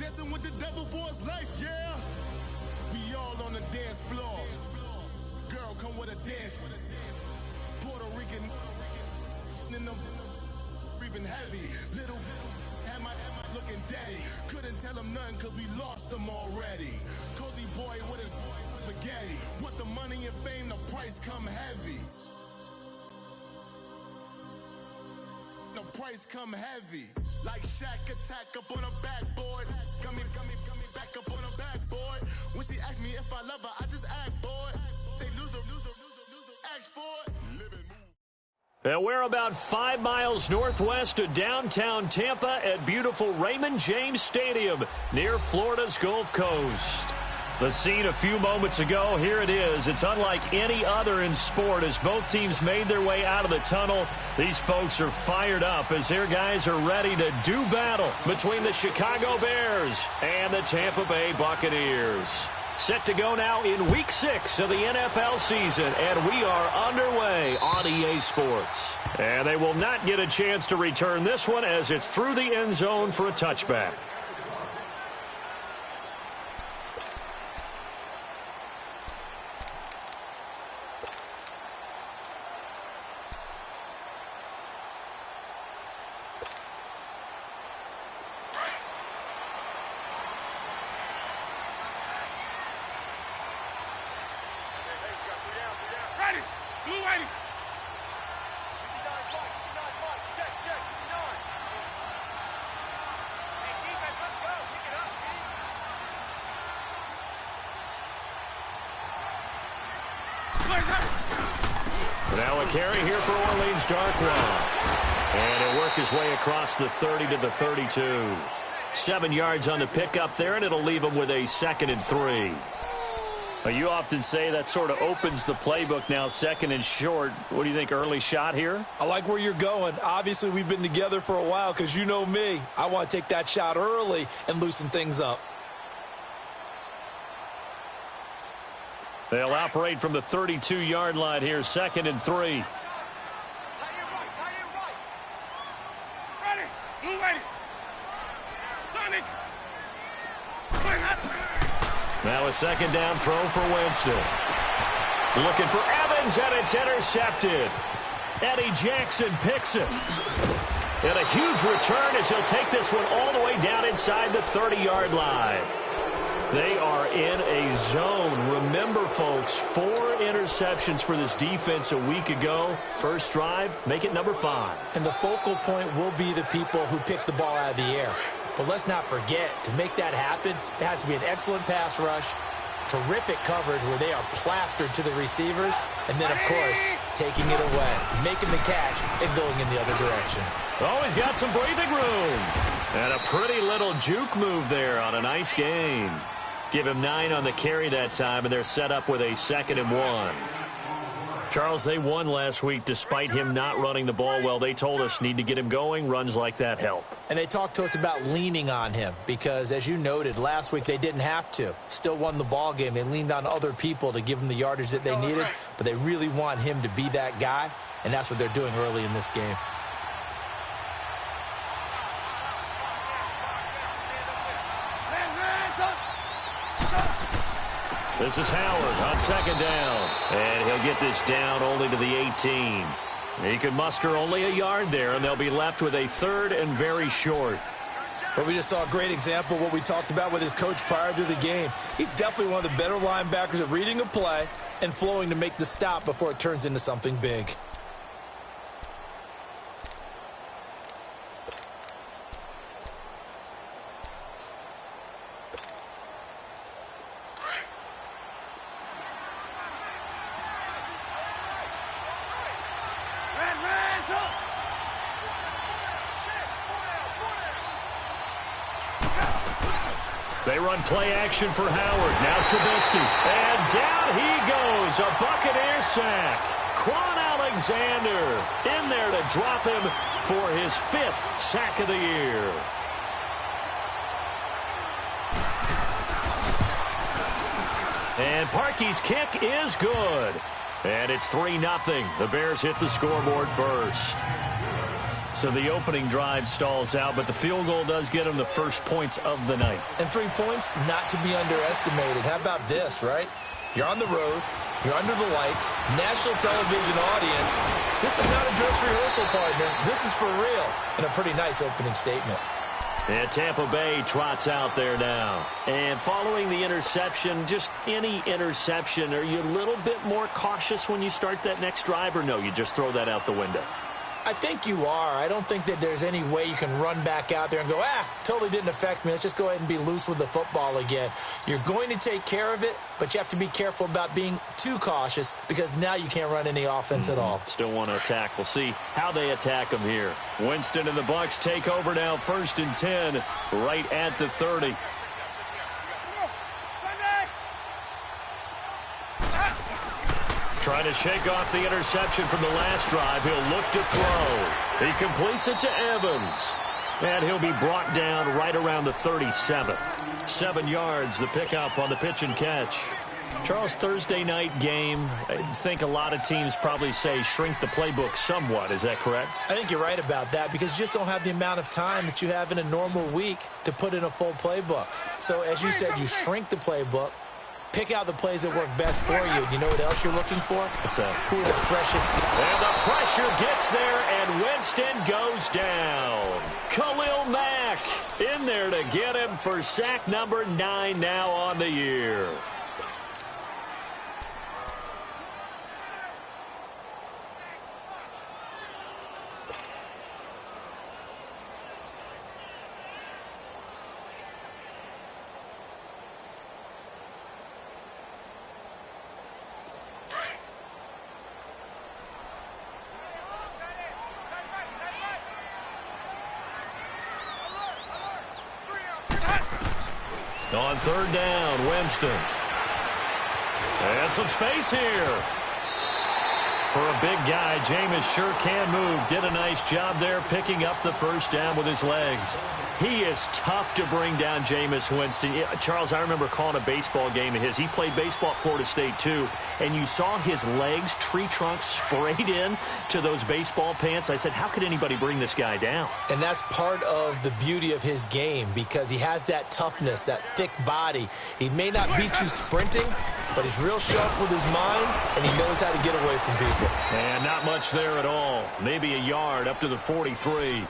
dancing with the devil for his life, yeah. We all on the dance floor. Girl, come with a dance. Puerto Rican in the breathing heavy. Little had my looking daddy. Couldn't tell him nothing cause we lost him already. Cozy boy with his spaghetti. With the money and fame, the price come heavy. The price come heavy. Like Shaq attack up on a backboard. Got me back up on a backboard. When she asked me if I love her, I just act bored. Say loser, ask for it. And we're about 5 miles northwest of downtown Tampa at beautiful Raymond James Stadium near Florida's Gulf Coast. The scene a few moments ago, here it is. It's unlike any other in sport as both teams made their way out of the tunnel. These folks are fired up as their guys are ready to do battle between the Chicago Bears and the Tampa Bay Buccaneers. Set to go now in Week 6 of the NFL season, and we are underway on EA Sports. And they will not get a chance to return this one as it's through the end zone for a touchback. Now a carry here for Orleans Darkwa. And he'll work his way across the 30 to the 32. 7 yards on the pickup there, and it'll leave him with a 2nd and 3. You often say that sort of opens the playbook now, 2nd and short. What do you think, early shot here? I like where you're going. Obviously, we've been together for a while because you know me. I want to take that shot early and loosen things up. They'll operate from the 32-yard line here, 2nd and 3. Now a 2nd down throw for Winston. Looking for Evans, and it's intercepted. Eddie Jackson picks it. And a huge return as he'll take this one all the way down inside the 30-yard line. They are in a zone. Remember, folks, 4 interceptions for this defense a week ago. First drive, make it number 5. And the focal point will be the people who pick the ball out of the air. But let's not forget, to make that happen, there has to be an excellent pass rush, terrific coverage where they are plastered to the receivers, and then, of course, taking it away, making the catch, and going in the other direction. Oh, he's got some breathing room. And a pretty little juke move there on a nice gain. Give him 9 on the carry that time, and they're set up with a 2nd and 1. Charles, they won last week despite him not running the ball well. They told us need to get him going. Runs like that help. And they talked to us about leaning on him because, as you noted, last week they didn't have to. Still won the ball game. They leaned on other people to give them the yardage that they needed, but they really want him to be that guy, and that's what they're doing early in this game. This is Howard on 2nd down. And he'll get this down only to the 18. He can muster only a yard there, and they'll be left with a 3rd and very short. But we just saw a great example of what we talked about with his coach prior to the game. He's definitely one of the better linebackers at reading a play and flowing to make the stop before it turns into something big. They run play action for Howard. Now Trubisky. And down he goes. A Buccaneer sack. Quan Alexander in there to drop him for his 5th sack of the year. And Parkey's kick is good. And it's 3-0. The Bears hit the scoreboard first. So the opening drive stalls out, but the field goal does get him the first points of the night. And 3 points, not to be underestimated. How about this, right? You're on the road. You're under the lights. National television audience. This is not a dress rehearsal, partner. This is for real. And a pretty nice opening statement. And Tampa Bay trots out there now. And following the interception, just any interception, are you a little bit more cautious when you start that next drive, or no, you just throw that out the window? I think you are. I don't think that there's any way you can run back out there and go, totally didn't affect me. Let's just go ahead and be loose with the football again. You're going to take care of it, but you have to be careful about being too cautious because now you can't run any offense at all. Still want to attack. We'll see how they attack them here. Winston and the Bucs take over now, 1st and 10, right at the 30. Trying to shake off the interception from the last drive. He'll look to throw. He completes it to Evans. And he'll be brought down right around the 37. 7 yards, the pickup on the pitch and catch. Charles, Thursday night game, I think a lot of teams probably say shrink the playbook somewhat. Is that correct? I think you're right about that because you just don't have the amount of time that you have in a normal week to put in a full playbook. So as you said, you shrink the playbook. Pick out the plays that work best for you. You know what else you're looking for? What's that? Who are the freshest? And the pressure gets there, and Winston goes down. Khalil Mack in there to get him for sack number 9 now on the year. On 3rd down, Winston. And some space here. For a big guy, Jameis sure can move. Did a nice job there picking up the 1st down with his legs. He is tough to bring down, Jameis Winston. Charles, I remember calling a baseball game of his. He played baseball at Florida State, too. And you saw his legs, tree trunks sprayed in to those baseball pants. I said, how could anybody bring this guy down? And that's part of the beauty of his game because he has that toughness, that thick body. He may not beat you sprinting, but he's real sharp with his mind, and he knows how to get away from people. And not much there at all. Maybe a yard up to the 43.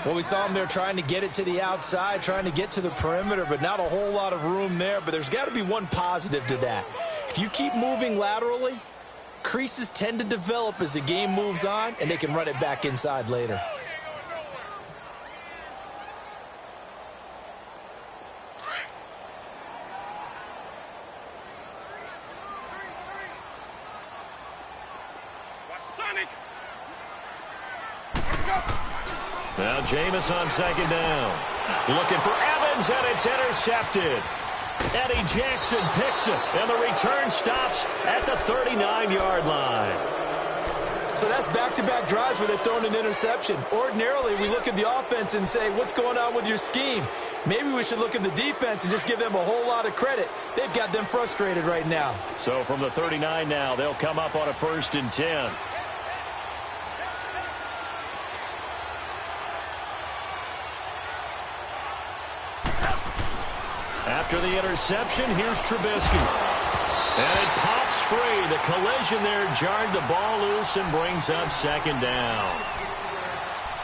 Well, we saw him there trying to get it to the outside, trying to get to the perimeter, but not a whole lot of room there. But there's got to be one positive to that. If you keep moving laterally, creases tend to develop as the game moves on, and they can run it back inside later. Now Jameis on 2nd down. Looking for Evans, and it's intercepted. Eddie Jackson picks it, and the return stops at the 39-yard line. So that's back-to-back drives where they've thrown an interception. Ordinarily, we look at the offense and say, what's going on with your scheme? Maybe we should look at the defense and just give them a whole lot of credit. They've got them frustrated right now. So from the 39 now, they'll come up on a 1st and 10. After the interception, here's Trubisky. And it pops free. The collision there jarred the ball loose and brings up 2nd down.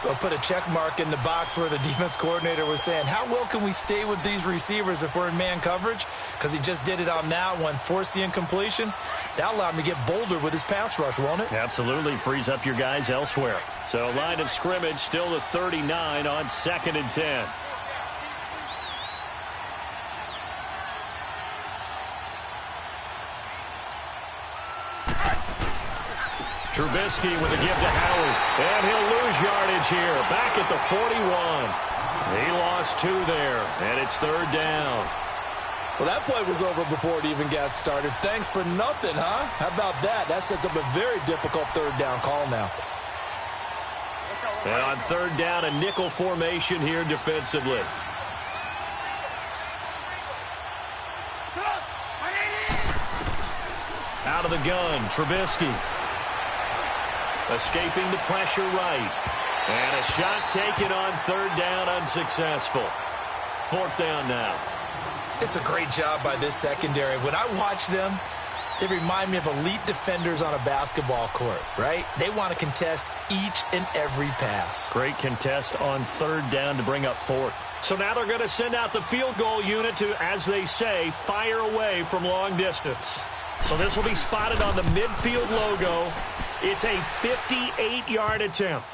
I'll put a check mark in the box where the defense coordinator was saying, how well can we stay with these receivers if we're in man coverage? Because he just did it on that one, forced the incompletion. That allowed him to get bolder with his pass rush, won't it? Absolutely. Frees up your guys elsewhere. So line of scrimmage still the 39 on 2nd and 10. Trubisky with a give to Howard. And he'll lose yardage here. Back at the 41. He lost 2 there. And it's 3rd down. Well, that play was over before it even got started. Thanks for nothing, huh? How about that? That sets up a very difficult 3rd down call now. And on 3rd down, a nickel formation here defensively. Out of the gun, Trubisky. Escaping the pressure right. And a shot taken on third down, unsuccessful. Fourth down now. It's a great job by this secondary. When I watch them, they remind me of elite defenders on a basketball court, right? They want to contest each and every pass. Great contest on third down to bring up fourth. So now they're going to send out the field goal unit to, as they say, fire away from long distance. So this will be spotted on the midfield logo. It's a 58-yard attempt.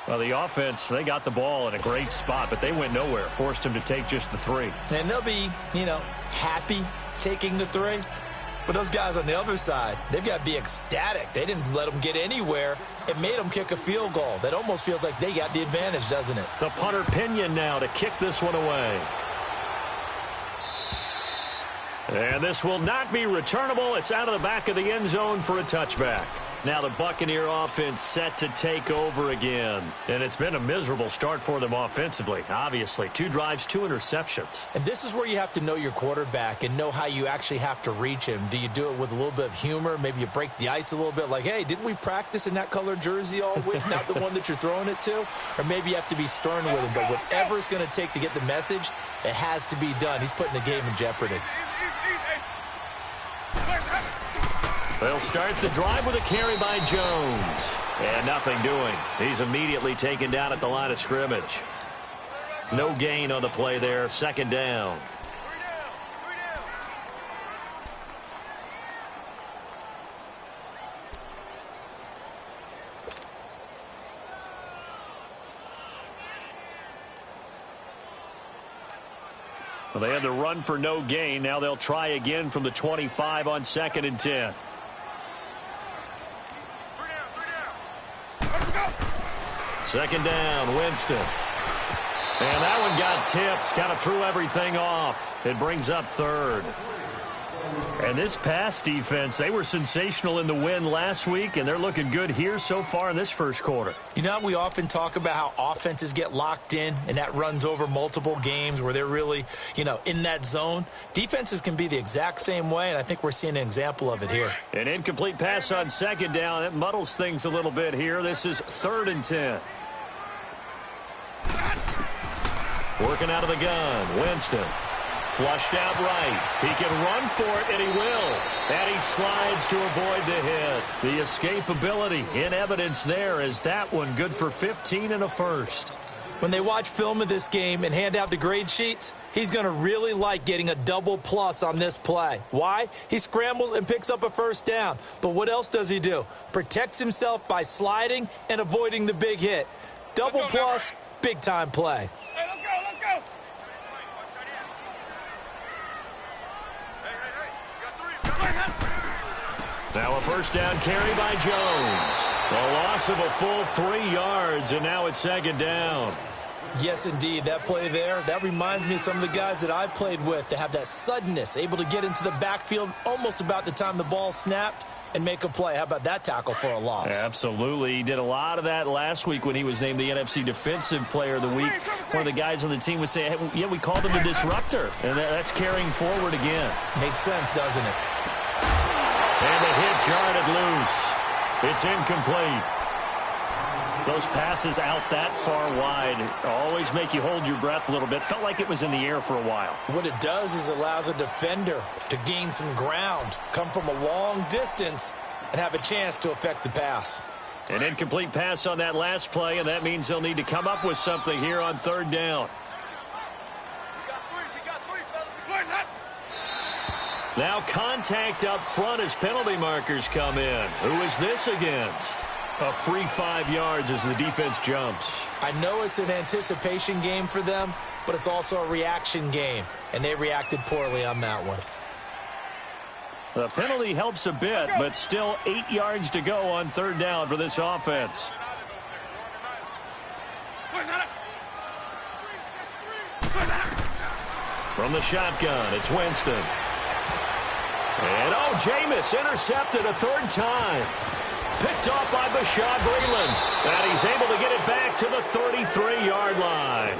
Well, the offense, they got the ball in a great spot, but they went nowhere. Forced him to take just the 3. And they'll be, happy taking the 3. But those guys on the other side, they've got to be ecstatic. They didn't let them get anywhere. It made them kick a field goal. That almost feels like they got the advantage, doesn't it? The punter Pinion now to kick this one away. And this will not be returnable. It's out of the back of the end zone for a touchback. Now the Buccaneer offense set to take over again. And it's been a miserable start for them offensively, obviously. 2 drives, 2 interceptions. And this is where you have to know your quarterback and know how you actually have to reach him. Do you do it with a little bit of humor? Maybe you break the ice a little bit like, hey, didn't we practice in that colored jersey all week, not the one that you're throwing it to? Or maybe you have to be stern with him. But whatever it's going to take to get the message, it has to be done. He's putting the game in jeopardy. They'll start the drive with a carry by Jones. And nothing doing. He's immediately taken down at the line of scrimmage. No gain on the play there. Second down. Well, they had to run for no gain. Now they'll try again from the 25 on 2nd and 10. Second down, Winston. And that one got tipped, kind of threw everything off. It brings up third. And this pass defense, they were sensational in the win last week, and they're looking good here so far in this first quarter. We often talk about how offenses get locked in, and that runs over multiple games where they're really, in that zone. Defenses can be the exact same way, and I think we're seeing an example of it here. An incomplete pass on second down. That muddles things a little bit here. This is 3rd and 10. Working out of the gun, Winston. Flushed out right. He can run for it, and he will. And he slides to avoid the hit. The escapability in evidence there is that one good for 15 and a first. When they watch film of this game and hand out the grade sheets, he's going to really like getting a double plus on this play. Why? He scrambles and picks up a first down. But what else does he do? Protects himself by sliding and avoiding the big hit. Double plus, big-time play. Now a first down carry by Jones. A loss of a full 3 yards, and now it's 2nd down. Yes, indeed. That play there, that reminds me of some of the guys that I played with that have that suddenness, able to get into the backfield almost about the time the ball snapped and make a play. How about that tackle for a loss? Absolutely. He did a lot of that last week when he was named the NFC Defensive Player of the Week. One of the guys on the team would say, hey, yeah, we called him the disruptor, and that's carrying forward again. Makes sense, doesn't it? And the hit jarred it loose. It's incomplete. Those passes out that far wide always make you hold your breath a little bit. Felt like it was in the air for a while. What it does is allows a defender to gain some ground, come from a long distance, and have a chance to affect the pass. An incomplete pass on that last play, and that means they'll need to come up with something here on 3rd down. Now contact up front as penalty markers come in. Who is this against? A free 5 yards as the defense jumps. I know it's an anticipation game for them, but it's also a reaction game, and they reacted poorly on that one. The penalty helps a bit, but still 8 yards to go on 3rd down for this offense. From the shotgun, it's Winston. And, Jameis intercepted a 3rd time. Picked off by Bashaud Breeland. And he's able to get it back to the 33-yard line.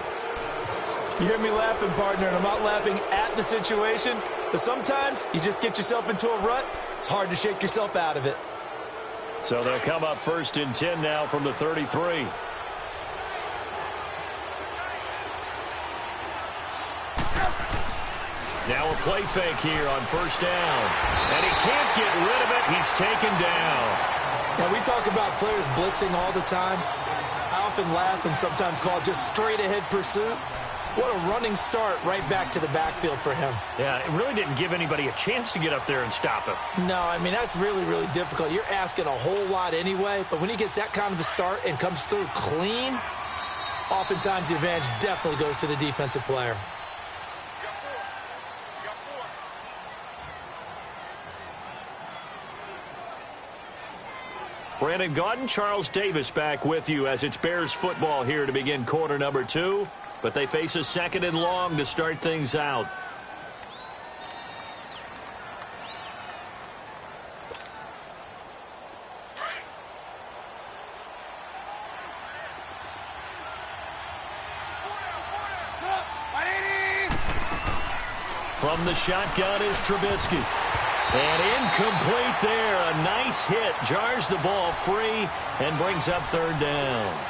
You hear me laughing, partner, and I'm not laughing at the situation, but sometimes you just get yourself into a rut. It's hard to shake yourself out of it. So they'll come up 1st and 10 now from the 33. Now a play fake here on first down. And he can't get rid of it. He's taken down. Now, we talk about players blitzing all the time. I often laugh and sometimes call it just straight-ahead pursuit. What a running start right back to the backfield for him. Yeah, it really didn't give anybody a chance to get up there and stop him. No, I mean, that's really, really difficult. You're asking a whole lot anyway, but when he gets that kind of a start and comes through clean, oftentimes the advantage definitely goes to the defensive player. Brandon Gaudin, Charles Davis back with you as it's Bears football here to begin quarter number 2. But they face a 2nd and long to start things out. From the shotgun is Trubisky. And incomplete there. A nice hit. Jars the ball free and brings up 3rd down.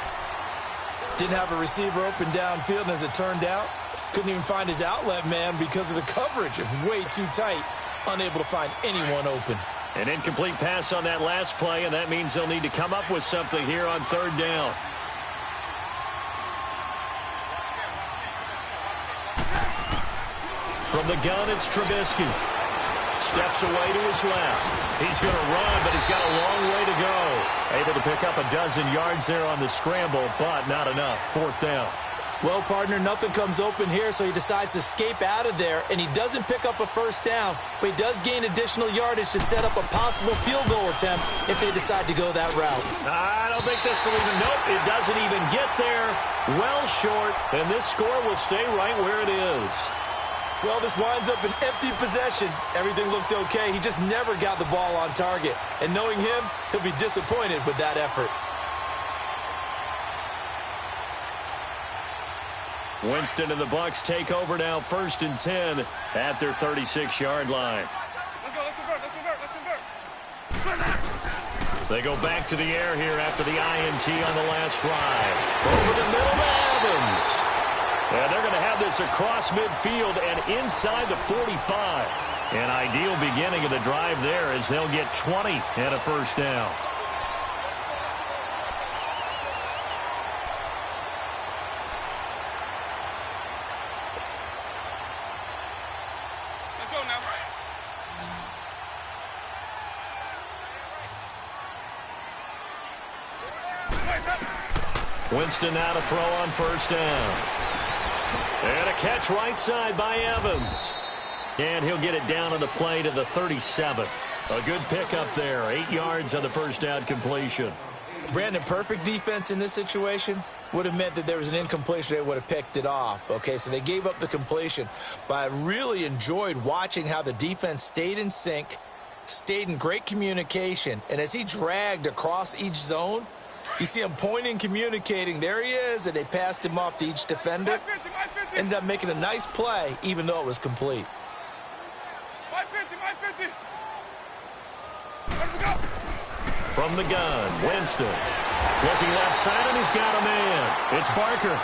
Didn't have a receiver open downfield, and as it turned out, couldn't even find his outlet man because of the coverage. It was way too tight, unable to find anyone open. An incomplete pass on that last play, and that means they'll need to come up with something here on 3rd down. From the gun, it's Trubisky. Steps away to his left. He's going to run, but he's got a long way to go. Able to pick up a dozen yards there on the scramble, but not enough. 4th down. Well, partner, nothing comes open here, so he decides to escape out of there, and he doesn't pick up a 1st down, but he does gain additional yardage to set up a possible field goal attempt if they decide to go that route. I don't think this will even, nope, it doesn't even get there. Well short, and this score will stay right where it is. Well, this winds up an empty possession. Everything looked okay. He just never got the ball on target. And knowing him, he'll be disappointed with that effort. Winston and the Bucs take over now, 1st and 10 at their 36-yard line. They go back to the air here after the INT on the last drive. Over the middle to Evans. And they're going to have this across midfield and inside the 45. An ideal beginning of the drive there as they'll get 20 and a 1st down. Let's go now. Winston now to throw on 1st down. And a catch right side by Evans. And he'll get it down on the play to the 37. A good pickup there. 8 yards on the 1st down completion. Brandon, perfect defense in this situation would have meant that there was an incompletion. They would have picked it off. Okay, so they gave up the completion. But I really enjoyed watching how the defense stayed in sync, stayed in great communication. And as he dragged across each zone, you see him pointing, communicating. There he is, and they passed him off to each defender. Ended up making a nice play, even though it was complete. From the gun, Winston. Looking left side, and he's got a man. It's Barker.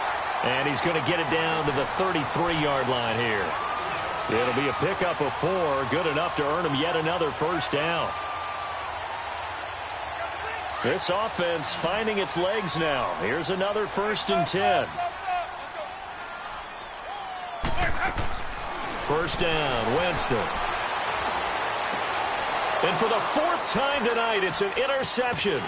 And he's going to get it down to the 33-yard line here. It'll be a pickup of 4, good enough to earn him yet another 1st down. This offense finding its legs now. Here's another 1st and 10. 1st down, Winston. And for the 4th time tonight, it's an interception.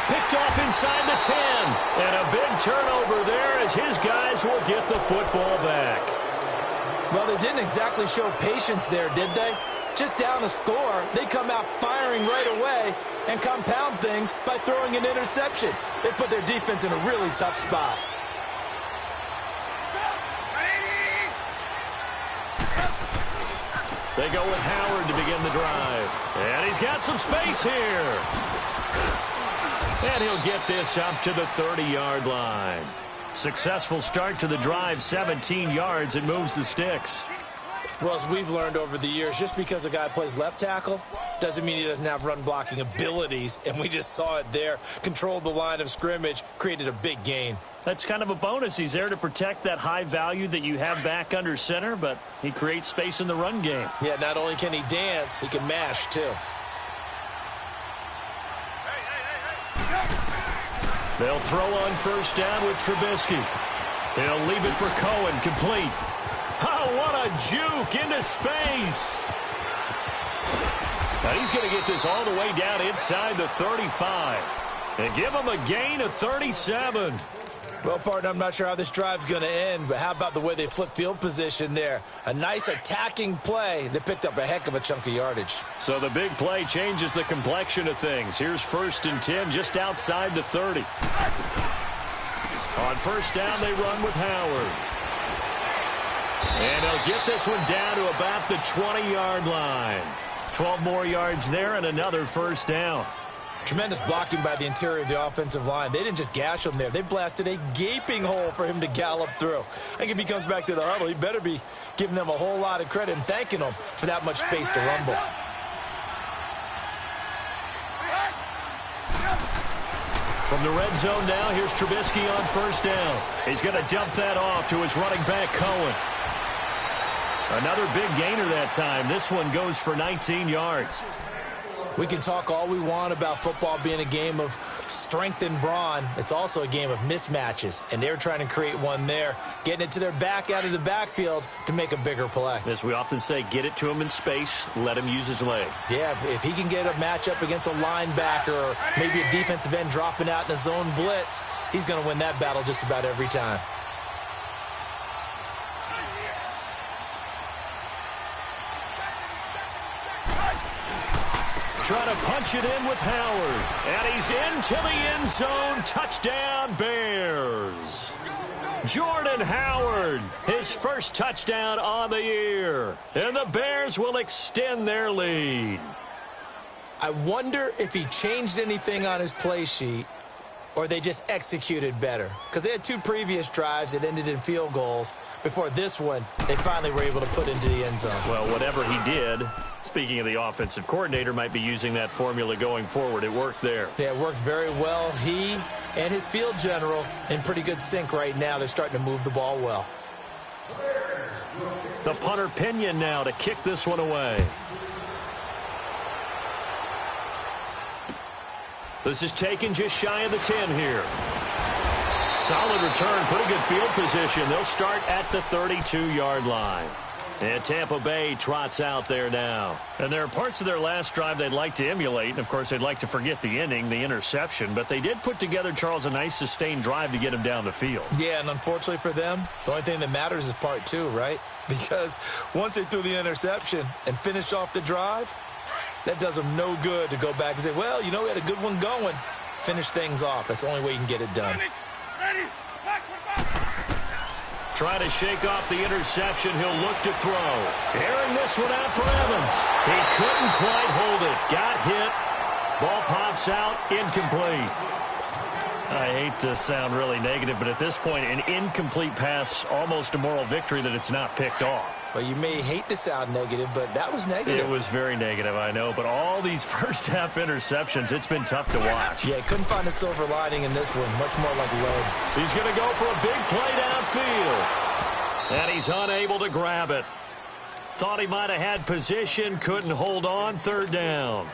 Picked off inside the 10. And a big turnover there as his guys will get the football back. Well, they didn't exactly show patience there, did they? Just down a score, they come out firing right away and compound things by throwing an interception. They put their defense in a really tough spot. They go with Howard to begin the drive. And he's got some space here. And he'll get this up to the 30-yard line. Successful start to the drive, 17 yards, and moves the sticks. Well, as we've learned over the years, just because a guy plays left tackle doesn't mean he doesn't have run-blocking abilities, and we just saw it there. Controlled the line of scrimmage, created a big gain. That's kind of a bonus. He's there to protect that high value that you have back under center, but he creates space in the run game. Yeah, not only can he dance, he can mash, too. They'll throw on first down with Trubisky. He'll leave it for Cohen, complete. Oh, what a juke into space. Now he's going to get this all the way down inside the 35 and give him a gain of 37. Well, partner, I'm not sure how this drive's going to end, but how about the way they flip field position there? A nice attacking play that picked up a heck of a chunk of yardage. So the big play changes the complexion of things. Here's 1st and 10 just outside the 30. On first down, they run with Howard. And he'll get this one down to about the 20-yard line. 12 more yards there and another first down. Tremendous blocking by the interior of the offensive line. They didn't just gash him there. They blasted a gaping hole for him to gallop through. I think if he comes back to the huddle, he better be giving them a whole lot of credit and thanking them for that much space to rumble. From the red zone now, here's Trubisky on first down. He's going to dump that off to his running back, Cohen. Another big gainer that time. This one goes for 19 yards. We can talk all we want about football being a game of strength and brawn. It's also a game of mismatches, and they're trying to create one there, getting it to their back out of the backfield to make a bigger play. As we often say, get it to him in space, let him use his leg. Yeah, if he can get a matchup against a linebacker or maybe a defensive end dropping out in a zone blitz, he's going to win that battle just about every time. Trying to punch it in with Howard. And he's into the end zone. Touchdown, Bears. Jordan Howard, his first touchdown on the year. And the Bears will extend their lead. I wonder if he changed anything on his play sheet or they just executed better. Because they had 2 previous drives that ended in field goals. Before this one, they finally were able to put into the end zone. Well, whatever he did, speaking of the offensive coordinator, might be using that formula going forward. It worked there. Yeah, it worked very well. He and his field general in pretty good sync right now. They're starting to move the ball well. The punter Pinion now to kick this one away. This is taken just shy of the 10 here. Solid return, pretty good field position. They'll start at the 32-yard line. And Tampa Bay trots out there now. And there are parts of their last drive they'd like to emulate. And, of course, they'd like to forget the inning, the interception. But they did put together, Charles, a nice sustained drive to get him down the field. Yeah, and unfortunately for them, the only thing that matters is part 2, right? Because once they threw the interception and finished off the drive, that does them no good to go back and say, well, you know, we had a good one going. Finish things off. That's the only way you can get it done. Trying to shake off the interception. He'll look to throw. Airing this one out for Evans. He couldn't quite hold it. Got hit. Ball pops out. Incomplete. I hate to sound really negative, but at this point, an incomplete pass, almost a moral victory that it's not picked off. Well, you may hate to sound negative, but that was negative. It was very negative, I know. But all these first-half interceptions, it's been tough to watch. Yeah, couldn't find a silver lining in this one. Much more like lead. He's going to go for a big play downfield. And he's unable to grab it. Thought he might have had position, couldn't hold on. 3rd down.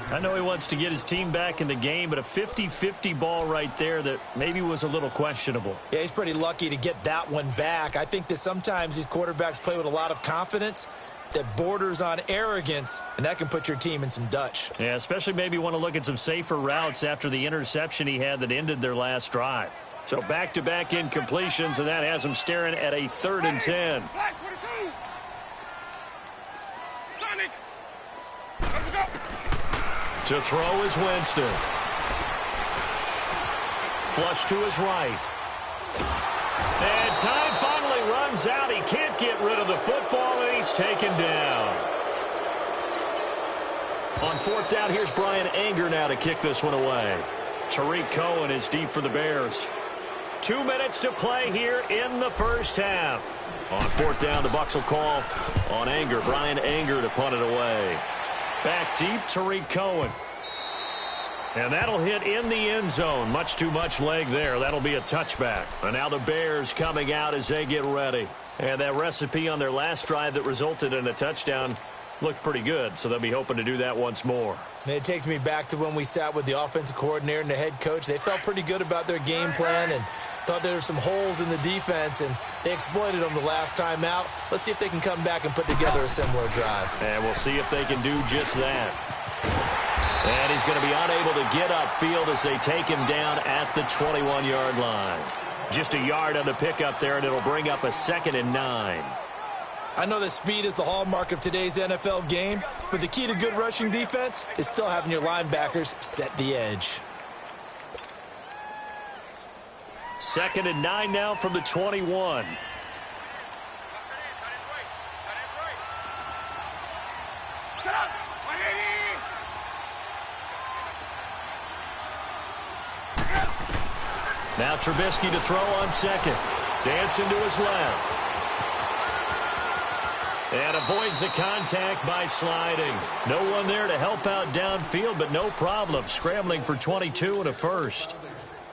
I know he wants to get his team back in the game, but a 50-50 ball right there that maybe was a little questionable. Yeah, he's pretty lucky to get that one back. I think that sometimes these quarterbacks play with a lot of confidence that borders on arrogance, and that can put your team in some Dutch. Yeah, especially maybe want to look at some safer routes after the interception he had that ended their last drive. So back-to-back incompletions, and that has him staring at a 3rd and 10. To throw is Winston. Flush to his right. And time finally runs out. He can't get rid of the football, and he's taken down. On 4th down, here's Brian Anger now to kick this one away. Tariq Cohen is deep for the Bears. 2 minutes to play here in the first half. On 4th down, the Bucs will call on Anger. Brian Anger to punt it away. Back deep, Tariq Cohen. And that'll hit in the end zone. Much too much leg there. That'll be a touchback. And now the Bears coming out as they get ready. And that recipe on their last drive that resulted in a touchdown looked pretty good, so they'll be hoping to do that once more. And it takes me back to when we sat with the offensive coordinator and the head coach. They felt pretty good about their game plan and thought there were some holes in the defense, and they exploited them the last time out. Let's see if they can come back and put together a similar drive. And we'll see if they can do just that. And he's going to be unable to get upfield as they take him down at the 21-yard line. Just a yard on the pickup there, and it'll bring up a 2nd and 9. I know that speed is the hallmark of today's NFL game, but the key to good rushing defense is still having your linebackers set the edge. 2nd and 9 now from the 21. Now Trubisky to throw on second. Dancing to his left. And avoids the contact by sliding. No one there to help out downfield, but no problem. Scrambling for 22 and a first.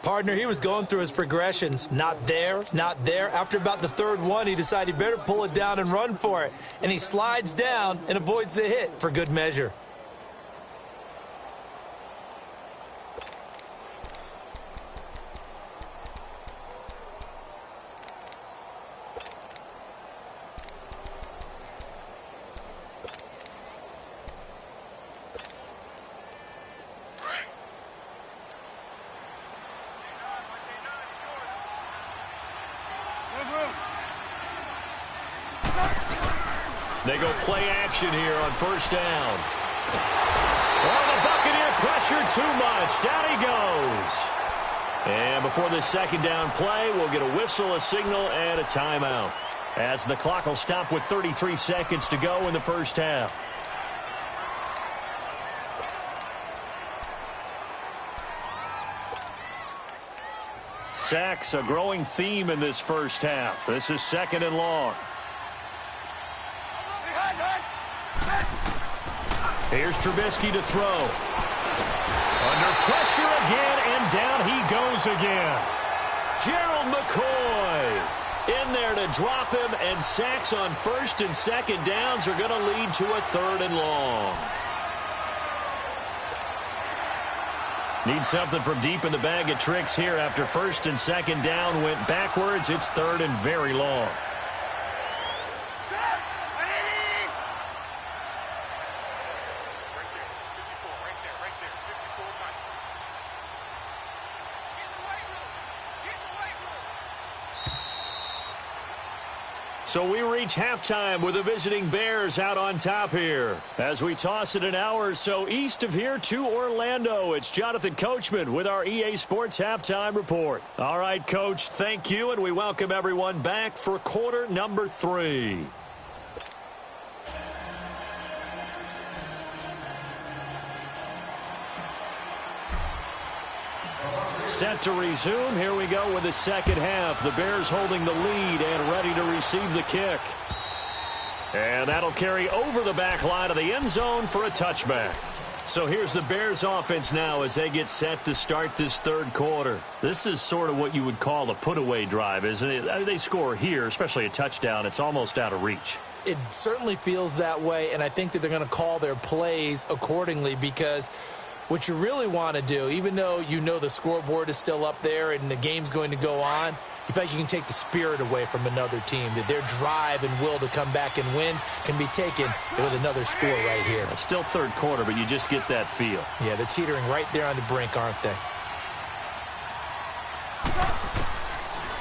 Partner, he was going through his progressions. Not there, not there. After about the third one, he decided he better pull it down and run for it. And he slides down and avoids the hit for good measure. They go play action here on first down. Oh, the Buccaneer pressure too much. Down he goes. And before the second down play, we'll get a whistle, a signal, and a timeout, as the clock will stop with 33 seconds to go in the first half. Sacks, a growing theme in this first half. This is 2nd and long. Here's Trubisky to throw. Under pressure again, and down he goes again. Gerald McCoy in there to drop him, and sacks on first and second downs are going to lead to a 3rd and long. Need something from deep in the bag of tricks here after first and second down went backwards. It's 3rd and very long. So we reach halftime with the visiting Bears out on top here. As we toss it an hour or so east of here to Orlando, it's Jonathan Coachman with our EA Sports Halftime Report. All right, Coach, thank you, and we welcome everyone back for quarter number 3. Set to resume. Here we go with the second half. The Bears holding the lead and ready to receive the kick. And that'll carry over the back line of the end zone for a touchback. So here's the Bears offense now as they get set to start this third quarter. This is sort of what you would call a put-away drive, isn't it? They score here, especially a touchdown. It's almost out of reach. It certainly feels that way, and I think that they're going to call their plays accordingly, because what you really want to do, even though you know the scoreboard is still up there and the game's going to go on, you feel like you can take the spirit away from another team, that their drive and will to come back and win can be taken with another score right here. It's still third quarter, but you just get that feel. Yeah, they're teetering right there on the brink, aren't they?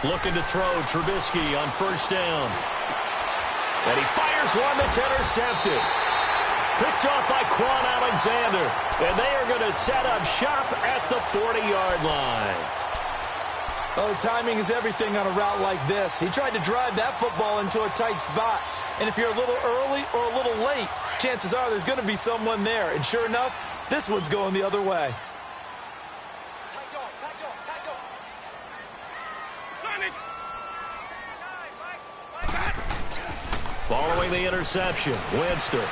Looking to throw, Trubisky on first down. And he fires one that's intercepted. Picked off by Quan Alexander. And they are going to set up shop at the 40-yard line. Oh, timing is everything on a route like this. He tried to drive that football into a tight spot. And if you're a little early or a little late, chances are there's going to be someone there. And sure enough, this one's going the other way. Following the interception, Winston.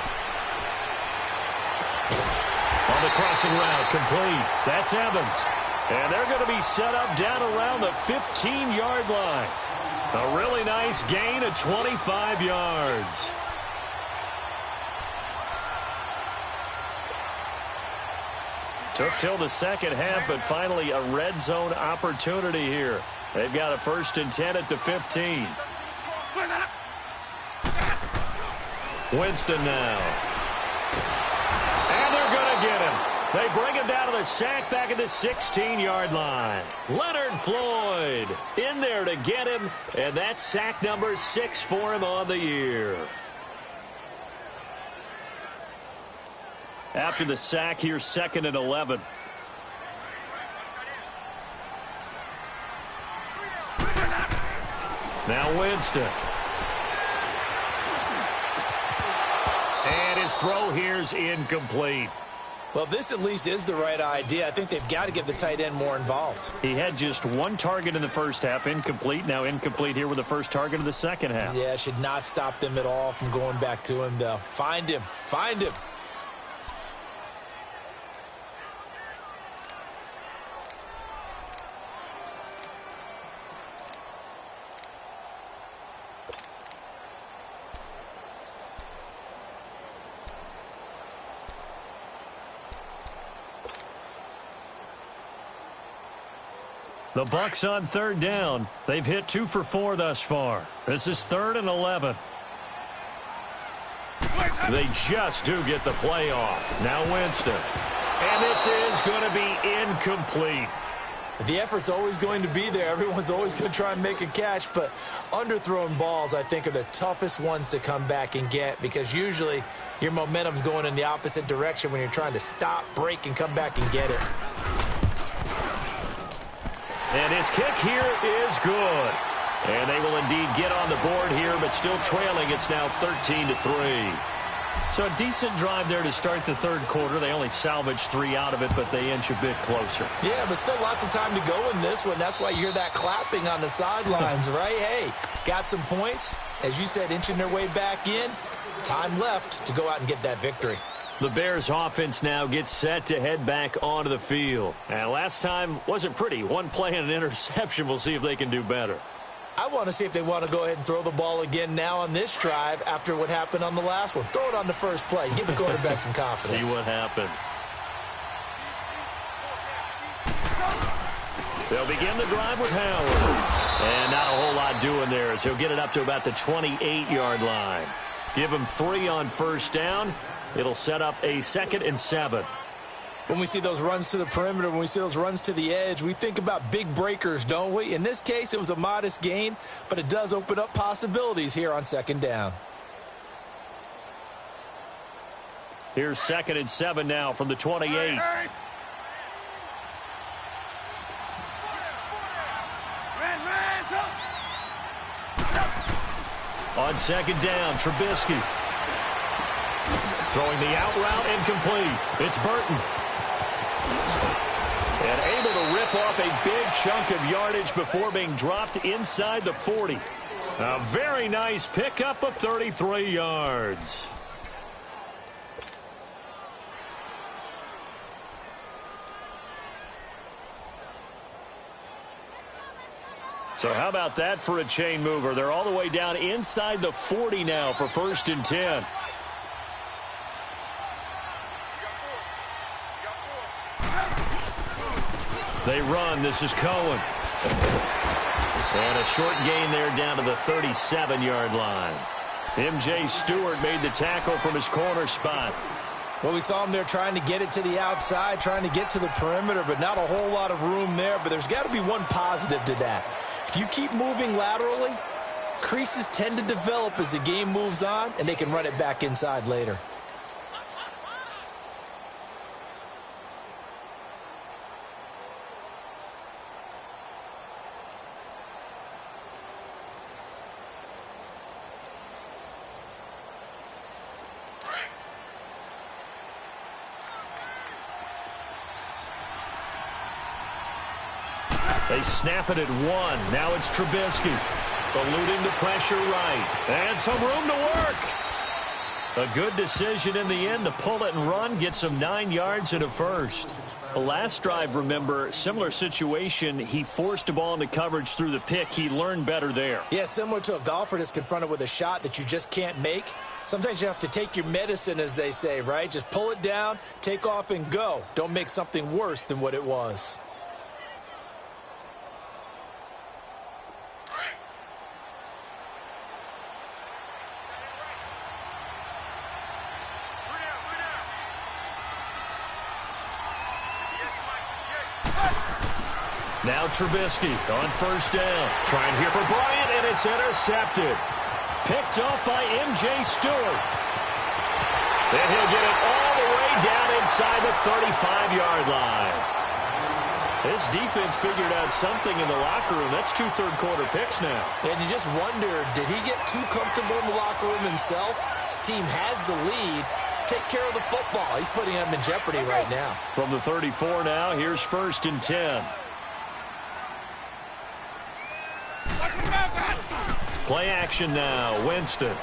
the crossing route complete. That's Evans. And they're going to be set up down around the 15-yard line. A really nice gain of 25 yards. Took till the second half, but finally a red zone opportunity here. They've got a 1st and 10 at the 15. Winston now. And they're going to get him. They bring him down to the sack back at the 16-yard line. Leonard Floyd in there to get him, and that's sack number 6 for him on the year. After the sack, here's 2nd and 11. Now Winston. And his throw here's incomplete. Well, this at least is the right idea. I think they've got to get the tight end more involved. He had just 1 target in the first half, incomplete. Now incomplete here with the first target of the second half. Yeah, should not stop them at all from going back to him, though. Find him. Find him. The Bucs on 3rd down. They've hit 2 for 4 thus far. This is 3rd and 11. They just do get the play off. Now Winston. And this is going to be incomplete. The effort's always going to be there. Everyone's always going to try and make a catch, but underthrown balls, I think, are the toughest ones to come back and get because usually your momentum's going in the opposite direction when you're trying to stop, break, and come back and get it. And his kick here is good. And they will indeed get on the board here, but still trailing. It's now 13-3. So a decent drive there to start the 3rd quarter. They only salvaged 3 out of it, but they inch a bit closer. Yeah, but still lots of time to go in this one. That's why you hear that clapping on the sidelines, right? Hey, got some points. As you said, inching their way back in. Time left to go out and get that victory. The Bears offense now gets set to head back onto the field. And last time wasn't pretty. 1 play and an interception. We'll see if they can do better. I want to see if they want to go ahead and throw the ball again now on this drive after what happened on the last one. Throw it on the first play. Give the quarterback some confidence. See what happens. They'll begin the drive with Howard. And not a whole lot doing there as he'll get it up to about the 28-yard line. Give him 3 on 1st down. It'll set up a 2nd and 7. When we see those runs to the perimeter, when we see those runs to the edge, we think about big breakers, don't we? In this case, it was a modest gain, but it does open up possibilities here on 2nd down. Here's 2nd and 7 now from the 28. On 2nd down, Trubisky. Throwing the out route incomplete. It's Burton. And able to rip off a big chunk of yardage before being dropped inside the 40. A very nice pickup of 33 yards. So how about that for a chain mover? They're all the way down inside the 40 now for 1st and 10. They run. This is Cohen. And a short gain there down to the 37-yard line. M.J. Stewart made the tackle from his corner spot. Well, we saw him there trying to get it to the outside, trying to get to the perimeter, but not a whole lot of room there. But there's got to be one positive to that. If you keep moving laterally, creases tend to develop as the game moves on, and they can run it back inside later. They snap it at 1. Now it's Trubisky. Eluding the pressure right. And some room to work. A good decision in the end to pull it and run, get some 9 yards and a first. The last drive, remember, similar situation. He forced a ball into coverage through the pick. He learned better there. Yeah, similar to a golfer that's confronted with a shot that you just can't make. Sometimes you have to take your medicine, as they say, right? Just pull it down, take off, and go. Don't make something worse than what it was. Now Trubisky on first down. Trying here for Bryant, and it's intercepted. Picked off by M.J. Stewart. And he'll get it all the way down inside the 35-yard line. This defense figured out something in the locker room. That's 2 third-quarter picks now. And you just wonder, did he get too comfortable in the locker room himself? His team has the lead. Take care of the football. He's putting them in jeopardy right now. From the 34 now, here's 1st and 10. Play action now, Winston.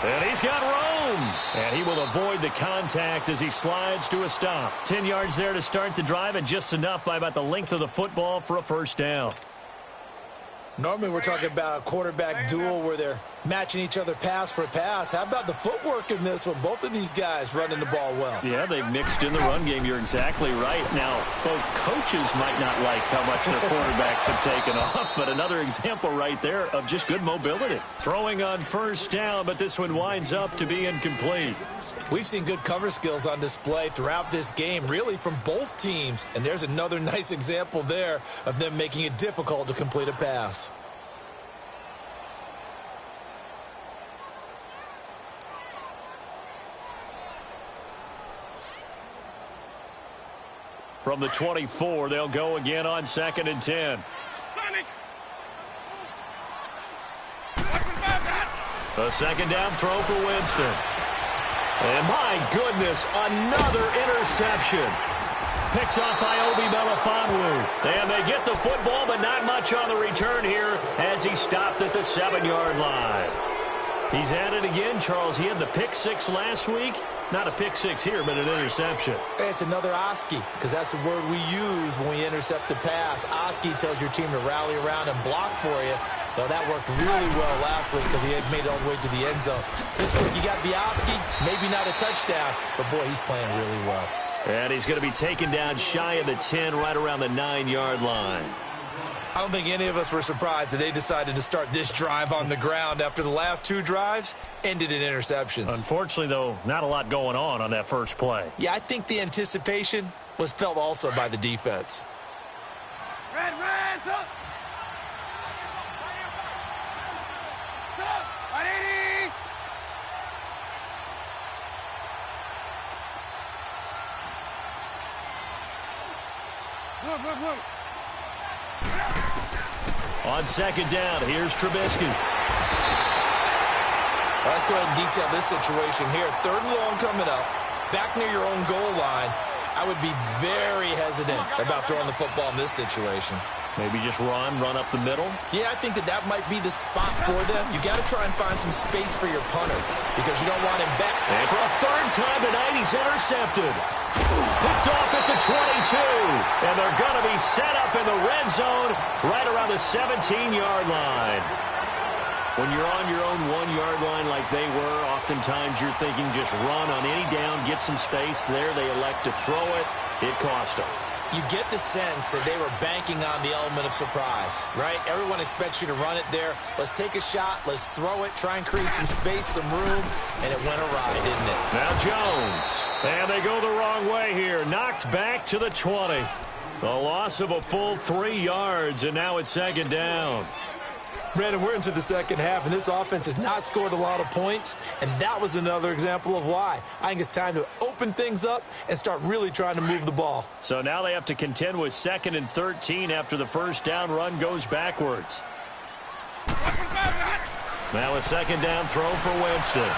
And he's got room. And he will avoid the contact as he slides to a stop. 10 yards there to start the drive, and just enough by about the length of the football for a first down. Normally we're talking about a quarterback duel where they're matching each other pass for pass. How about the footwork in this one? Both of these guys running the ball well. Yeah, they've mixed in the run game. You're exactly right. Now, both coaches might not like how much their quarterbacks have taken off, but another example right there of just good mobility. Throwing on first down, but this one winds up to be incomplete. We've seen good cover skills on display throughout this game, really from both teams. And there's another nice example there of them making it difficult to complete a pass. From the 24, they'll go again on 2nd and 10. A second down throw for Winston. And my goodness, another interception. Picked off by Obi Melifonwu. And they get the football, but not much on the return here as he stopped at the 7-yard line. He's at it again, Charles. He had the pick 6 last week. Not a pick 6 here, but an interception. It's another Oski, because that's the word we use when we intercept the pass. Oski tells your team to rally around and block for you. Well, that worked really well last week because he had made it all the way to the end zone. This week you got the Oski, maybe not a touchdown, but boy, he's playing really well. And he's going to be taken down shy of the 10, right around the 9-yard line. I don't think any of us were surprised that they decided to start this drive on the ground after the last 2 drives ended in interceptions. Unfortunately, though, not a lot going on that first play. Yeah, I think the anticipation was felt also by the defense. Red, up. Look. On 2nd down, here's Trubisky. Let's go ahead and detail this situation here. 3rd and long coming up. Back near your own goal line. I would be very hesitant about throwing the football in this situation. Maybe just run up the middle? Yeah, I think that might be the spot for them. You got to try and find some space for your punter because you don't want him back. And for a 3rd time tonight, he's intercepted. Picked off at the 22. And they're going to be set up in the red zone right around the 17-yard line. When you're on your own 1-yard line like they were, oftentimes you're thinking just run on any down, get some space there. They elect to throw it. It cost them. You get the sense that they were banking on the element of surprise, right? Everyone expects you to run it there. Let's take a shot. Let's throw it. Try and create some space, some room. And it went awry, didn't it? Now Jones. And they go the wrong way here. Knocked back to the 20. A loss of a full 3 yards, and now it's 2nd down. Brandon, we're into the second half, and this offense has not scored a lot of points, and that was another example of why. I think it's time to open things up and start really trying to move the ball. So now they have to contend with 2nd and 13 after the first down run goes backwards. Now a 2nd down throw for Winston.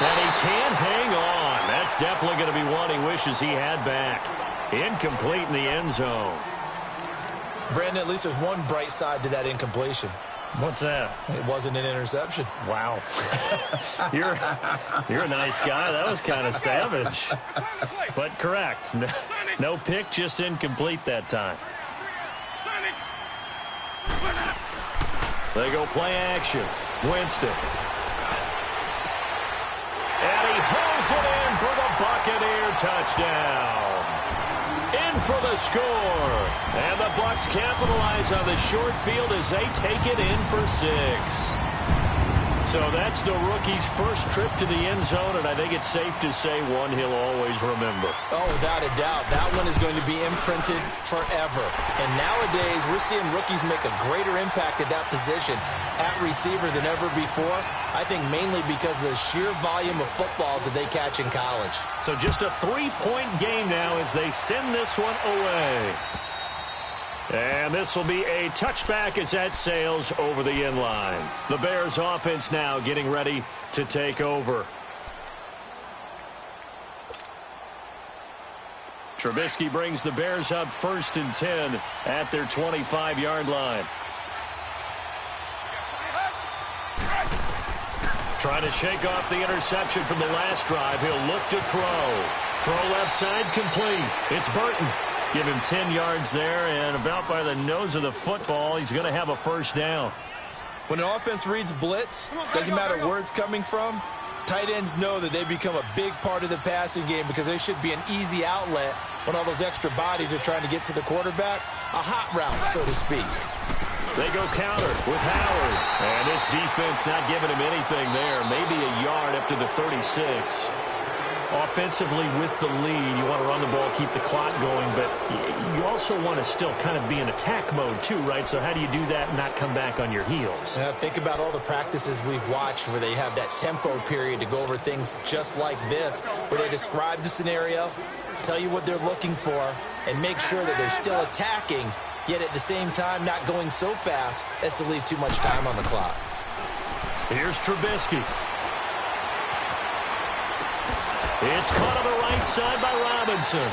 And he can't hang on. That's definitely going to be one he wishes he had back. Incomplete in the end zone. Brandon, at least there's one bright side to that incompletion. What's that? It wasn't an interception. Wow. You're a nice guy. That was kind of savage. But correct. No pick, just incomplete that time. They go play action. Winston. And he hauls it in for the Buccaneer touchdown. In for the score. And the Bucs capitalize on the short field as they take it in for 6. So that's the rookie's first trip to the end zone, and I think it's safe to say one he'll always remember. Oh, without a doubt. That one is going to be imprinted forever. And nowadays, we're seeing rookies make a greater impact at that position at receiver than ever before. I think mainly because of the sheer volume of footballs that they catch in college. So just a 3-point game now as they send this one away. And this will be a touchback as that sails over the end line. The Bears offense now getting ready to take over. Trubisky brings the Bears up 1st and 10 at their 25-yard line. Trying to shake off the interception from the last drive. He'll look to throw. Throw left side complete. It's Burton. Give him 10 yards there, and about by the nose of the football, he's going to have a first down. When an offense reads blitz, doesn't matter where it's coming from, tight ends know that they become a big part of the passing game because they should be an easy outlet when all those extra bodies are trying to get to the quarterback. A hot route, so to speak. They go counter with Howard. And this defense not giving him anything there. Maybe a yard up to the 36. Offensively with the lead, you want to run the ball, keep the clock going, but you also want to still kind of be in attack mode too, right? So how do you do that and not come back on your heels? Think about all the practices we've watched where they have that tempo period to go over things just like this, where they describe the scenario, tell you what they're looking for, and make sure that they're still attacking, yet at the same time not going so fast as to leave too much time on the clock. Here's Trubisky. It's caught on the right side by Robinson.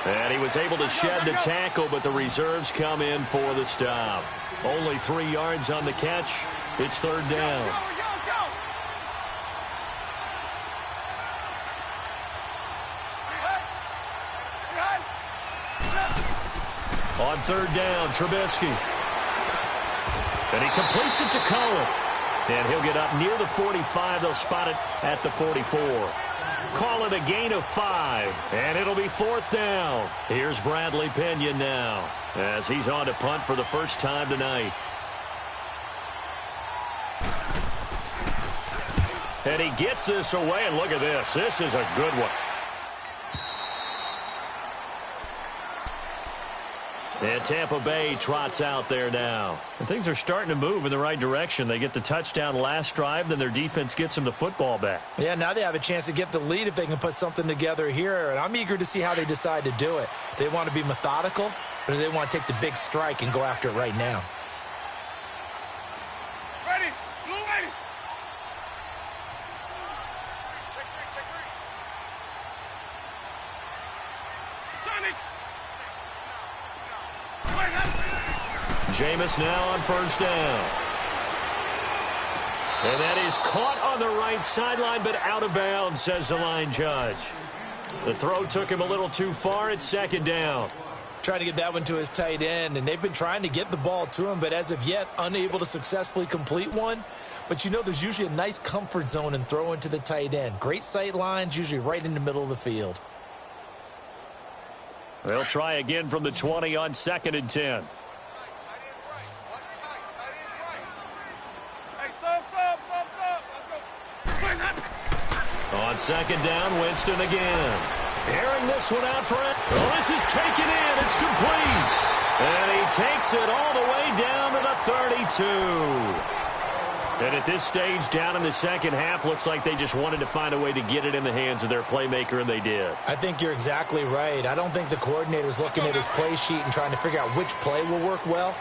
And he was able to shed the tackle, but the reserves come in for the stop. Only 3 yards on the catch. It's 3rd down. On 3rd down, Trubisky. And he completes it to Cohen. And he'll get up near the 45. They'll spot it at the 44. Call it a gain of 5, and it'll be 4th down. Here's Bradley Pinion now as he's on to punt for the first time tonight. And he gets this away, and look at this. This is a good one. And Tampa Bay trots out there now. And things are starting to move in the right direction. They get the touchdown last drive, then their defense gets them the football back. Yeah, now they have a chance to get the lead if they can put something together here. And I'm eager to see how they decide to do it. Do they want to be methodical, or do they want to take the big strike and go after it right now? Ready, blue ready. Check three. Sonic. Jameis now on 1st down. And that is caught on the right sideline, but out of bounds, says the line judge. The throw took him a little too far. It's 2nd down. Trying to get that one to his tight end, and they've been trying to get the ball to him, but as of yet, unable to successfully complete one. But you know there's usually a nice comfort zone in throwing to the tight end. Great sight lines, usually right in the middle of the field. They'll try again from the 20 on 2nd and 10. On 2nd down, Winston again. Airing this one out for it. Oh, this is taken in. It's complete. And he takes it all the way down to the 32. And at this stage, down in the second half, looks like they just wanted to find a way to get it in the hands of their playmaker, and they did. I think you're exactly right. I don't think the coordinator's looking at his play sheet and trying to figure out which play will work well.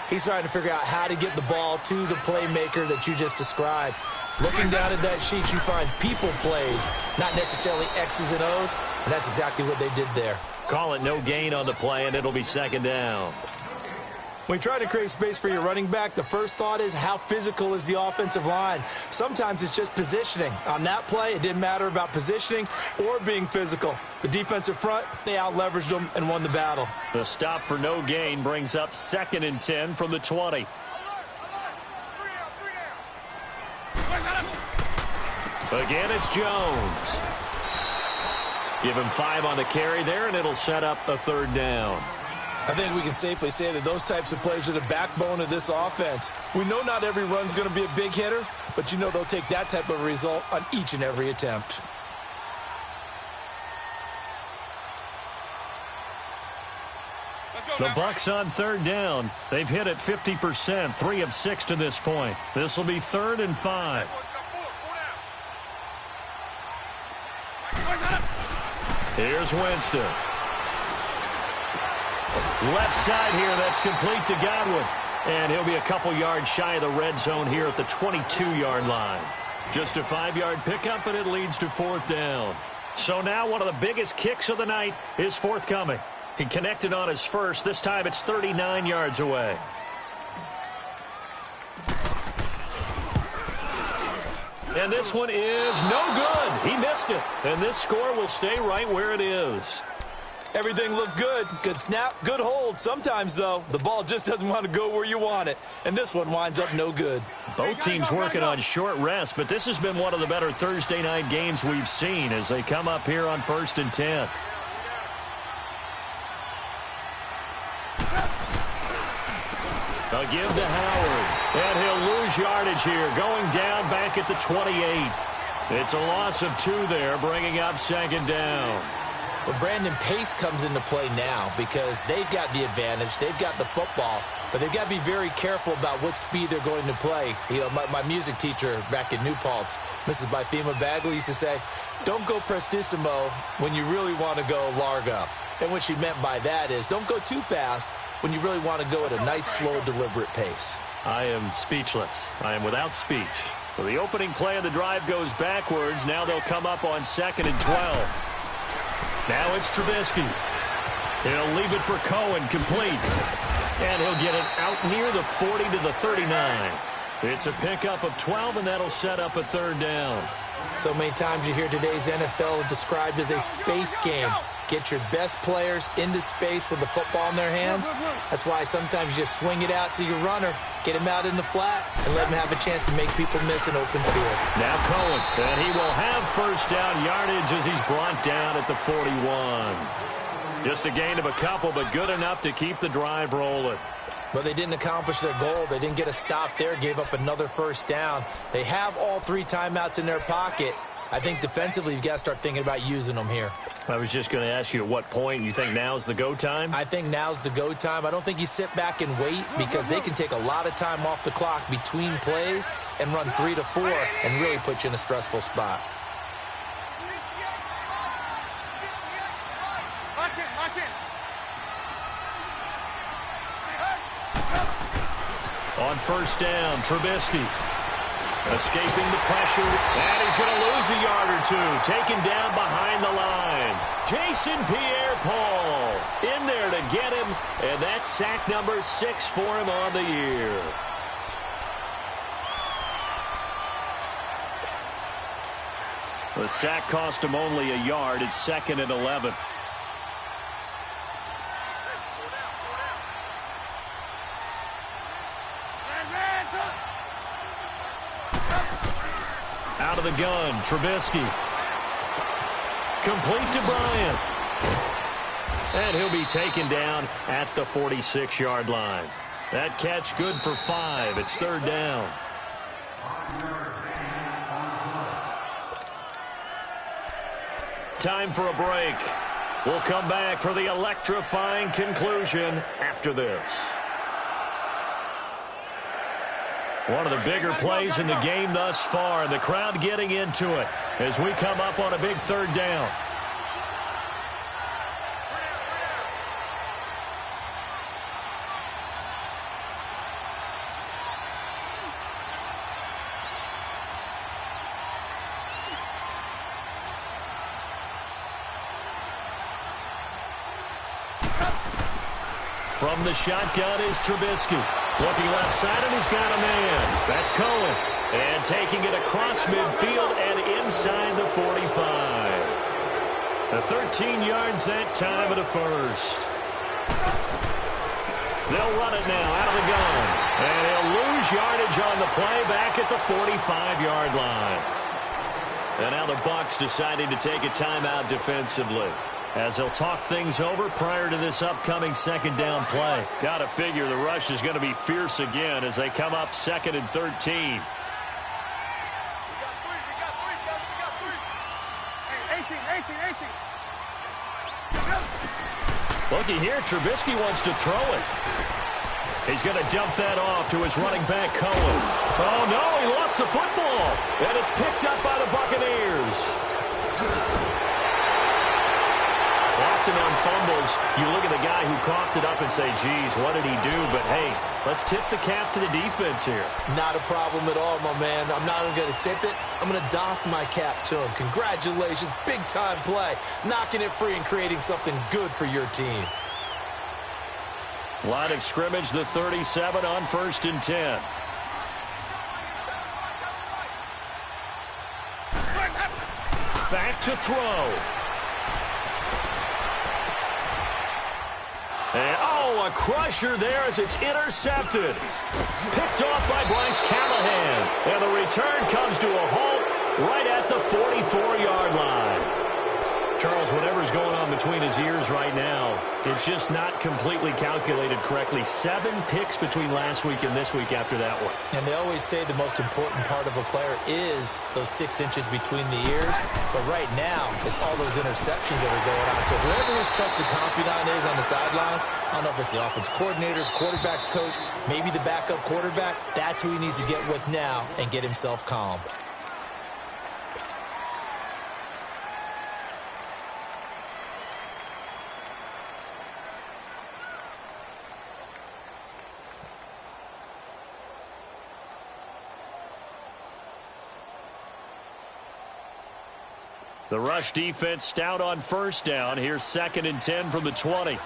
He's trying to figure out how to get the ball to the playmaker that you just described. Looking down at that sheet, you find people plays, not necessarily X's and O's, and that's exactly what they did there. Call it no gain on the play, and it'll be 2nd down. When you try to create space for your running back, the first thought is how physical is the offensive line? Sometimes it's just positioning. On that play, it didn't matter about positioning or being physical. The defensive front, they out-leveraged them and won the battle. The stop for no gain brings up 2nd and 10 from the 20. Again, it's Jones. Give him 5 on the carry there, and it'll set up a 3rd down. I think we can safely say that those types of plays are the backbone of this offense. We know not every run's going to be a big hitter, but you know they'll take that type of result on each and every attempt. The Bucs on 3rd down. They've hit it 50%, 3 of 6 to this point. This will be 3rd and 5. Here's Winston. Left side here, that's complete to Godwin. And he'll be a couple yards shy of the red zone here at the 22-yard line. Just a 5-yard pickup, and it leads to 4th down. So now one of the biggest kicks of the night is forthcoming. He connected on his first. This time it's 39 yards away. And this one is no good. He missed it. And this score will stay right where it is. Everything looked good. Good snap, good hold. Sometimes, though, the ball just doesn't want to go where you want it. And this one winds up no good. Both teams working on short rest, but this has been one of the better Thursday night games we've seen as they come up here on 1st and 10. A give to Howard, and he'll lose yardage here, going down back at the 28. It's a loss of 2 there, bringing up 2nd down. Well, Brandon, pace comes into play now because they've got the advantage. They've got the football, but they've got to be very careful about what speed they're going to play. You know, my music teacher back in New Paltz, Mrs. Bythema Bagley, used to say, don't go prestissimo when you really want to go largo. And what she meant by that is don't go too fast when you really want to go at a nice, slow, deliberate pace. I am speechless. I am without speech. So the opening play of the drive goes backwards. Now they'll come up on 2nd and 12. Now it's Trubisky. He'll leave it for Cohen, complete. And he'll get it out near the 40 to the 39. It's a pickup of 12, and that'll set up a 3rd down. So many times you hear today's NFL described as a space game. Get your best players into space with the football in their hands. That's why sometimes you just swing it out to your runner, get him out in the flat, and let him have a chance to make people miss an open field. Now Cohen, and he will have 1st down yardage as he's brought down at the 41. Just a gain of a couple, but good enough to keep the drive rolling. But they didn't accomplish their goal. They didn't get a stop there, gave up another 1st down. They have all 3 timeouts in their pocket. I think defensively you've got to start thinking about using them here. I was just going to ask you at what point you think now's the go time? I think now's the go time. I don't think you sit back and wait because they can take a lot of time off the clock between plays and run 3 to 4 and really put you in a stressful spot. On 1st down, Trubisky escaping the pressure, and he's going to lose a yard or 2, taken down behind the line. Jason Pierre-Paul in there to get him, and that's sack number 6 for him on the year. The sack cost him only a yard. It's 2nd and 11. Out of the gun, Trubisky. Complete to Bryant. And he'll be taken down at the 46-yard line. That catch good for 5. It's 3rd down. Time for a break. We'll come back for the electrifying conclusion after this. One of the bigger plays in the game thus far, and the crowd getting into it as we come up on a big 3rd down. From the shotgun is Trubisky. Looking left side, and he's got a man. That's Cohen. And taking it across midfield and inside the 45. The 13 yards that time of the first. They'll run it now out of the gun. And he'll lose yardage on the play back at the 45-yard line. And now the Bucs deciding to take a timeout defensively, as they'll talk things over prior to this upcoming second down play. Got to figure the rush is going to be fierce again as they come up 2nd and 13. Looky here, Trubisky wants to throw it. He's going to dump that off to his running back, Cohen. Oh, no, he lost the football. And it's picked up by the Buccaneers. Often on fumbles, you look at the guy who coughed it up and say, geez, what did he do? But, hey, let's tip the cap to the defense here. Not a problem at all, my man. I'm not only going to tip it, I'm going to doff my cap to him. Congratulations, big-time play. Knocking it free and creating something good for your team. Line of scrimmage, the 37 on 1st and 10. Back to throw. And, oh, a crusher there as it's intercepted. Picked off by Bryce Callahan. And the return comes to a halt right at the 44-yard line. Charles, whatever's going on between his ears right now, it's just not completely calculated correctly. 7 picks between last week and this week after that one. And they always say the most important part of a player is those 6 inches between the ears. But right now, it's all those interceptions that are going on. So whoever his trusted confidant is on the sidelines, I don't know if it's the offense coordinator, the quarterback's coach, maybe the backup quarterback, that's who he needs to get with now and get himself calm. The rush defense stout on 1st down. Here's 2nd and 10 from the 20.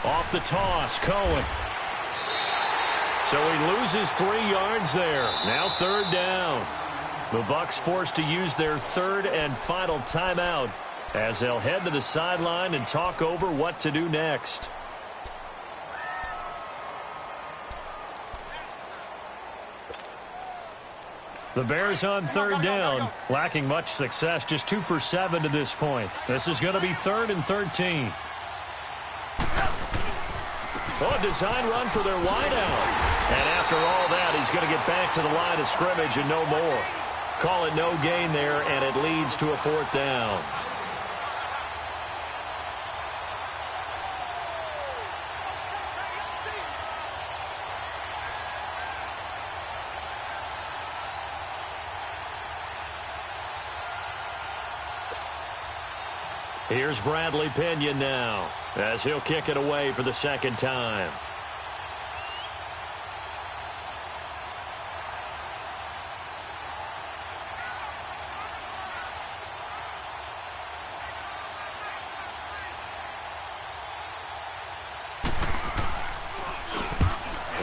Off the toss, Cohen. So he loses 3 yards there. Now 3rd down. The Bucs forced to use their 3rd and final timeout, as they'll head to the sideline and talk over what to do next. The Bears on 3rd down, lacking much success, just 2 for 7 to this point. This is going to be 3rd and 13. Oh, a design run for their wideout. And after all that, he's going to get back to the line of scrimmage and no more. Call it no gain there, and it leads to a 4th down. Here's Bradley Pinion now, as he'll kick it away for the 2nd time.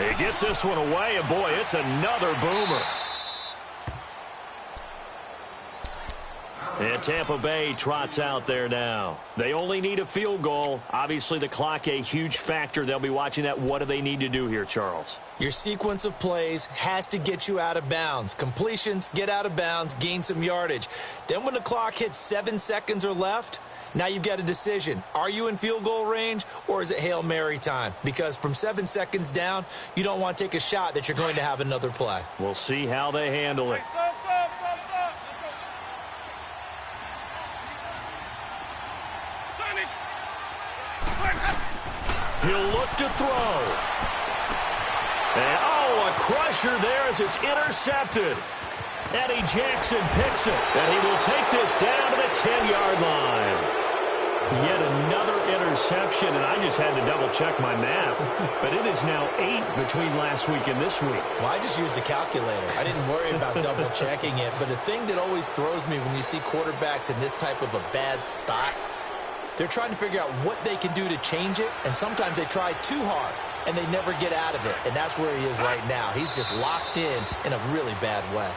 He gets this one away, and boy, it's another boomer. And Tampa Bay trots out there now. They only need a field goal. Obviously, the clock a huge factor. They'll be watching that. What do they need to do here, Charles? Your sequence of plays has to get you out of bounds. Completions, get out of bounds, gain some yardage. Then when the clock hits 7 seconds or left, now you've got a decision. Are you in field goal range, or is it Hail Mary time? Because from 7 seconds down, you don't want to take a shot that you're going to have another play. We'll see how they handle it. He'll look to throw. And, oh, a crusher there as it's intercepted. Eddie Jackson picks it, and he will take this down to the 10-yard line. Yet another interception, and I just had to double-check my math. But it is now 8 between last week and this week. Well, I just used a calculator. I didn't worry about double-checking it. But the thing that always throws me when you see quarterbacks in this type of a bad spot, they're trying to figure out what they can do to change it, and sometimes they try too hard, and they never get out of it. And that's where he is right now. He's just locked in a really bad way.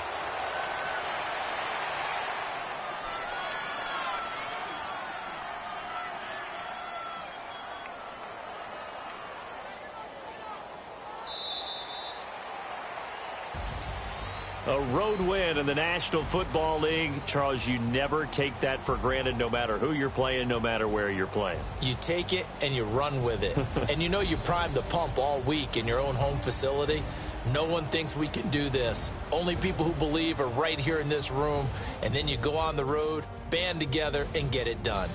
A road win in the National Football League. Charles, you never take that for granted no matter who you're playing, no matter where you're playing. You take it and you run with it. And you know you primed the pump all week in your own home facility. No one thinks we can do this. Only people who believe are right here in this room. And then you go on the road, band together, and get it done.